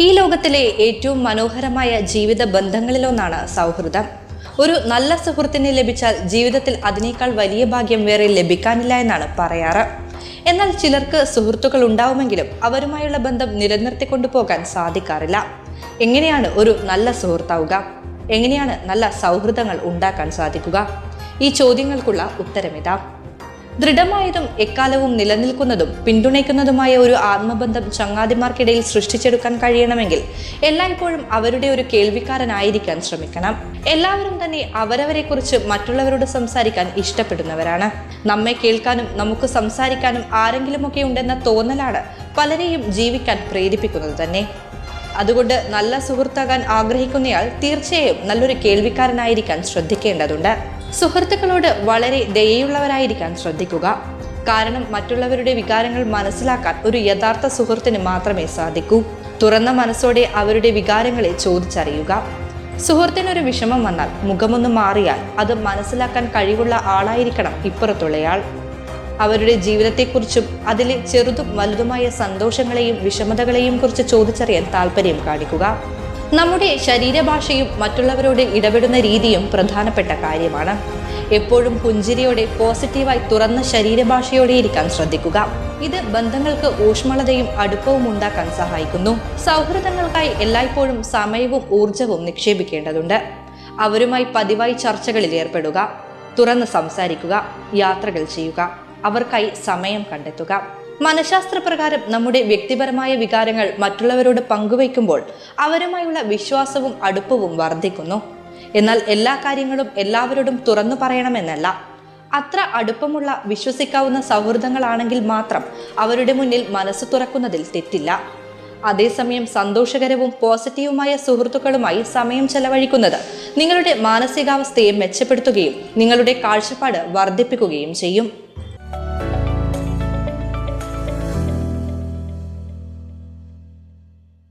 ഈ ലോകത്തിലെ ഏറ്റവും മനോഹരമായ ജീവിത ബന്ധങ്ങളിലൊന്നാണ് സൗഹൃദം. ഒരു നല്ല സുഹൃത്തിനെ ലഭിച്ചാൽ ജീവിതത്തിൽ അതിനേക്കാൾ വലിയ ഭാഗ്യം വേറെ ലഭിക്കാനില്ല എന്നാണ് പറയാറ്. എന്നാൽ ചിലർക്ക് സുഹൃത്തുക്കൾ ഉണ്ടാവുമെങ്കിലും അവരുമായുള്ള ബന്ധം നിലനിർത്തിക്കൊണ്ടു പോകാൻ സാധിക്കാറില്ല. എങ്ങനെയാണ് ഒരു നല്ല സുഹൃത്താവുക? എങ്ങനെയാണ് നല്ല സൗഹൃദങ്ങൾ ഉണ്ടാക്കാൻ സാധിക്കുക? ഈ ചോദ്യങ്ങൾക്കുള്ള ഉത്തരമിതാ. ദൃഢമായതും എക്കാലവും നിലനിൽക്കുന്നതും പിന്തുണയ്ക്കുന്നതുമായ ഒരു ആത്മബന്ധം ചങ്ങാതിമാർക്കിടയിൽ സൃഷ്ടിച്ചെടുക്കാൻ കഴിയണമെങ്കിൽ എല്ലായ്പ്പോഴും അവരുടെ ഒരു കേൾവിക്കാരനായിരിക്കാൻ ശ്രമിക്കണം. എല്ലാവരും തന്നെ അവരവരെക്കുറിച്ച് മറ്റുള്ളവരോട് സംസാരിക്കാൻ ഇഷ്ടപ്പെടുന്നവരാണ്. നമ്മെ കേൾക്കാനും നമുക്ക് സംസാരിക്കാനും ആരെങ്കിലുമൊക്കെ ഉണ്ടെന്ന തോന്നലാണ് പലരെയും ജീവിക്കാൻ പ്രേരിപ്പിക്കുന്നത് തന്നെ. അതുകൊണ്ട് നല്ല സുഹൃത്താകാൻ ആഗ്രഹിക്കുന്നയാൾ തീർച്ചയായും നല്ലൊരു കേൾവിക്കാരനായിരിക്കാൻ ശ്രദ്ധിക്കേണ്ടതുണ്ട്. സുഹൃത്തുക്കളോട് വളരെ ദയയുള്ളവരായിരിക്കാൻ ശ്രദ്ധിക്കുക. കാരണം മറ്റുള്ളവരുടെ വികാരങ്ങൾ മനസ്സിലാക്കാൻ ഒരു യഥാർത്ഥ സുഹൃത്തിന് മാത്രമേ സാധിക്കൂ. തുറന്ന മനസ്സോടെ അവരുടെ വികാരങ്ങളെ ചോദിച്ചറിയുക. സുഹൃത്തിനൊരു വിഷമം വന്നാൽ മുഖമൊന്ന് മാറിയാൽ അത് മനസ്സിലാക്കാൻ കഴിവുള്ള ആളായിരിക്കണം ഇപ്പുറത്തുള്ളയാൾ. അവരുടെ ജീവിതത്തെക്കുറിച്ചും അതിലെ ചെറുതും വലുതുമായ സന്തോഷങ്ങളെയും വിഷമതകളെയും കുറിച്ച് ചോദിച്ചറിയാൻ താല്പര്യം കാണിക്കുക. നമ്മുടെ ശരീരഭാഷയും മറ്റുള്ളവരോട് ഇടപെടുന്ന രീതിയും പ്രധാനപ്പെട്ട കാര്യമാണ്. എപ്പോഴും പുഞ്ചിരിയോടെ പോസിറ്റീവായി തുറന്ന ശരീരഭാഷയോടെ ഇരിക്കാൻ ശ്രദ്ധിക്കുക. ഇത് ബന്ധങ്ങൾക്ക് ഊഷ്മളതയും അടുപ്പവും ഉണ്ടാക്കാൻ സഹായിക്കുന്നു. സൗഹൃദങ്ങൾക്കായി എല്ലായ്പ്പോഴും സമയവും ഊർജവും നിക്ഷേപിക്കേണ്ടതുണ്ട്. അവരുമായി പതിവായി ചർച്ചകളിൽ ഏർപ്പെടുക, തുറന്ന് സംസാരിക്കുക, യാത്രകൾ ചെയ്യുക, അവർക്കായി സമയം കണ്ടെത്തുക. മനഃശാസ്ത്രപ്രകാരം നമ്മുടെ വ്യക്തിപരമായ വികാരങ്ങൾ മറ്റുള്ളവരോട് പങ്കുവയ്ക്കുമ്പോൾ അവരുമായുള്ള വിശ്വാസവും അടുപ്പവും വർദ്ധിക്കുന്നു. എന്നാൽ എല്ലാ കാര്യങ്ങളും എല്ലാവരോടും തുറന്നു പറയണമെന്നല്ല. അത്ര അടുപ്പമുള്ള വിശ്വസിക്കാവുന്ന സൗഹൃദങ്ങളാണെങ്കിൽ മാത്രം അവരുടെ മുന്നിൽ മനസ്സ് തുറക്കുന്നതിൽ തെറ്റില്ല. അതേസമയം സന്തോഷകരവും പോസിറ്റീവുമായ സുഹൃത്തുക്കളുമായി സമയം ചെലവഴിക്കുന്നത് നിങ്ങളുടെ മാനസികാവസ്ഥയെ മെച്ചപ്പെടുത്തുകയും നിങ്ങളുടെ കാഴ്ചപ്പാട് വർദ്ധിപ്പിക്കുകയും ചെയ്യും.